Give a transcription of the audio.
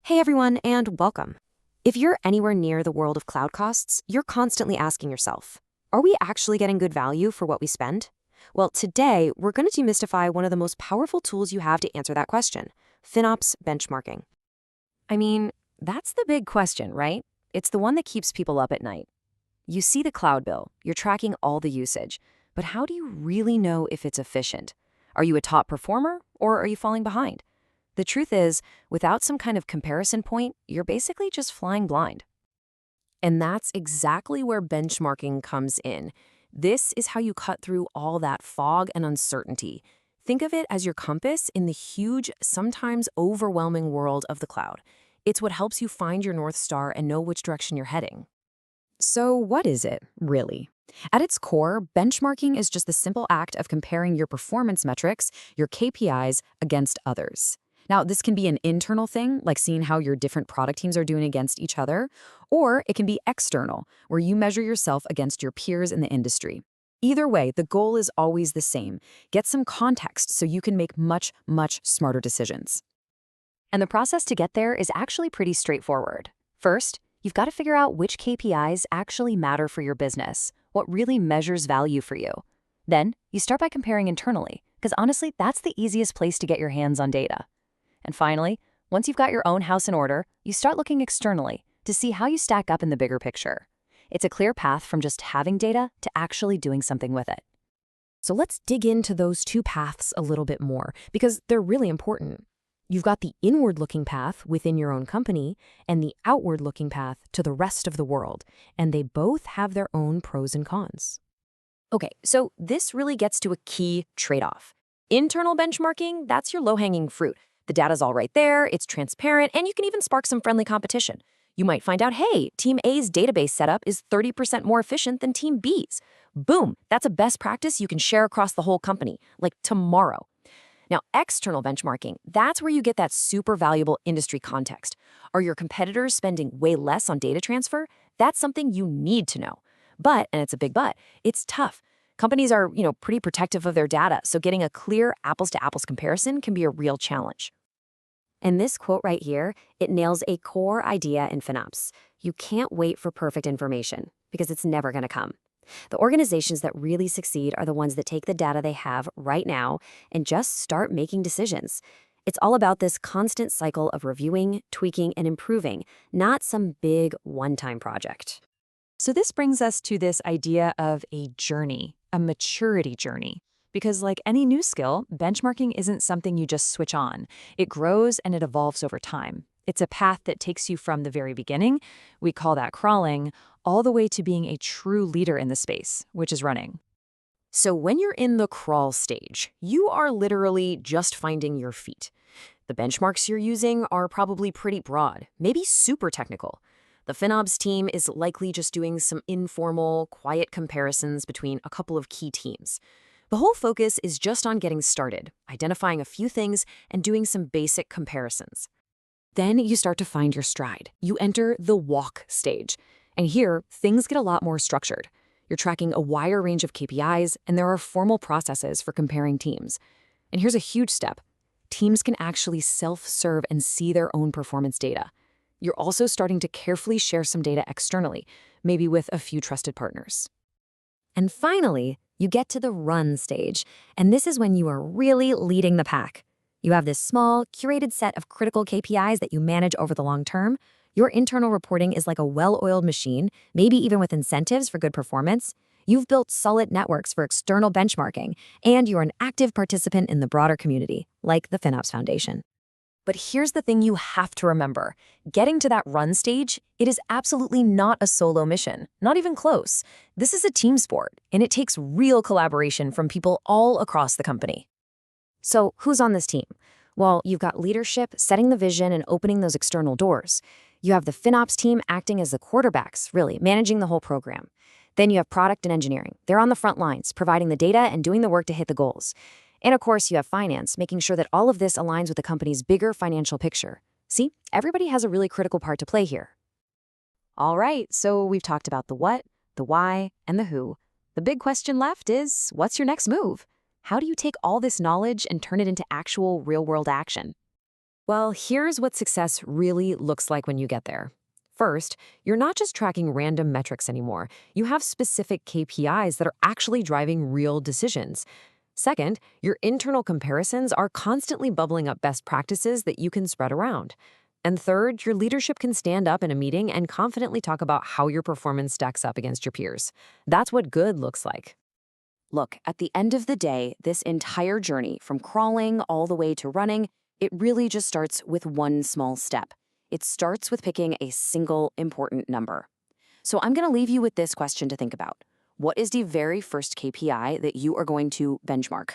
Hey everyone, and welcome. If you're anywhere near the world of cloud costs, you're constantly asking yourself, are we actually getting good value for what we spend? Well, today, we're going to demystify one of the most powerful tools you have to answer that question, FinOps Benchmarking. I mean, that's the big question, right? It's the one that keeps people up at night. You see the cloud bill, you're tracking all the usage, but how do you really know if it's efficient? Are you a top performer, or are you falling behind? The truth is, without some kind of comparison point, you're basically just flying blind. And that's exactly where benchmarking comes in. This is how you cut through all that fog and uncertainty. Think of it as your compass in the huge, sometimes overwhelming world of the cloud. It's what helps you find your North Star and know which direction you're heading. So what is it, really? At its core, benchmarking is just the simple act of comparing your performance metrics, your KPIs, against others. Now, this can be an internal thing, like seeing how your different product teams are doing against each other, or it can be external, where you measure yourself against your peers in the industry. Either way, the goal is always the same. Get some context so you can make much, much smarter decisions. And the process to get there is actually pretty straightforward. First, you've got to figure out which KPIs actually matter for your business, what really measures value for you. Then, you start by comparing internally, because honestly, that's the easiest place to get your hands on data. And finally, once you've got your own house in order, you start looking externally to see how you stack up in the bigger picture. It's a clear path from just having data to actually doing something with it. So let's dig into those two paths a little bit more, because they're really important. You've got the inward-looking path within your own company and the outward-looking path to the rest of the world, and they both have their own pros and cons. Okay, so this really gets to a key trade-off. Internal benchmarking, that's your low-hanging fruit. The data's all right there, it's transparent, and you can even spark some friendly competition. You might find out, hey, Team A's database setup is 30% more efficient than Team B's. Boom, that's a best practice you can share across the whole company, like tomorrow. Now, external benchmarking, that's where you get that super valuable industry context. Are your competitors spending way less on data transfer? That's something you need to know. But, and it's a big but, it's tough. Companies are, pretty protective of their data, so getting a clear apples-to-apples comparison can be a real challenge. And this quote right here, it nails a core idea in FinOps. You can't wait for perfect information, because it's never going to come. The organizations that really succeed are the ones that take the data they have right now and just start making decisions. It's all about this constant cycle of reviewing, tweaking, and improving, not some big one-time project. So this brings us to this idea of a journey, a maturity journey. Because like any new skill, benchmarking isn't something you just switch on. It grows and it evolves over time. It's a path that takes you from the very beginning, we call that crawling, all the way to being a true leader in the space, which is running. So when you're in the crawl stage, you are literally just finding your feet. The benchmarks you're using are probably pretty broad, maybe super technical. The FinOps team is likely just doing some informal, quiet comparisons between a couple of key teams. The whole focus is just on getting started, identifying a few things, and doing some basic comparisons. Then you start to find your stride. You enter the walk stage. And here, things get a lot more structured. You're tracking a wider range of KPIs, and there are formal processes for comparing teams. And here's a huge step. Teams can actually self-serve and see their own performance data. You're also starting to carefully share some data externally, maybe with a few trusted partners. And finally, you get to the run stage, and this is when you are really leading the pack. You have this small, curated set of critical KPIs that you manage over the long term. Your internal reporting is like a well-oiled machine, maybe even with incentives for good performance. You've built solid networks for external benchmarking, and you're an active participant in the broader community, like the FinOps Foundation. But here's the thing you have to remember. Getting to that run stage, it is absolutely not a solo mission, not even close. This is a team sport, and it takes real collaboration from people all across the company. So who's on this team? Well, you've got leadership setting the vision and opening those external doors. You have the FinOps team acting as the quarterbacks, really, managing the whole program. Then you have product and engineering. They're on the front lines, providing the data and doing the work to hit the goals. And of course, you have finance, making sure that all of this aligns with the company's bigger financial picture. See, everybody has a really critical part to play here. All right, so we've talked about the what, the why, and the who. The big question left is, what's your next move? How do you take all this knowledge and turn it into actual real-world action? Well, here's what success really looks like when you get there. First, you're not just tracking random metrics anymore. You have specific KPIs that are actually driving real decisions. Second, your internal comparisons are constantly bubbling up best practices that you can spread around. And third, your leadership can stand up in a meeting and confidently talk about how your performance stacks up against your peers. That's what good looks like. Look, at the end of the day, this entire journey, from crawling all the way to running, it really just starts with one small step. It starts with picking a single important number. So I'm going to leave you with this question to think about. What is the very first KPI that you are going to benchmark?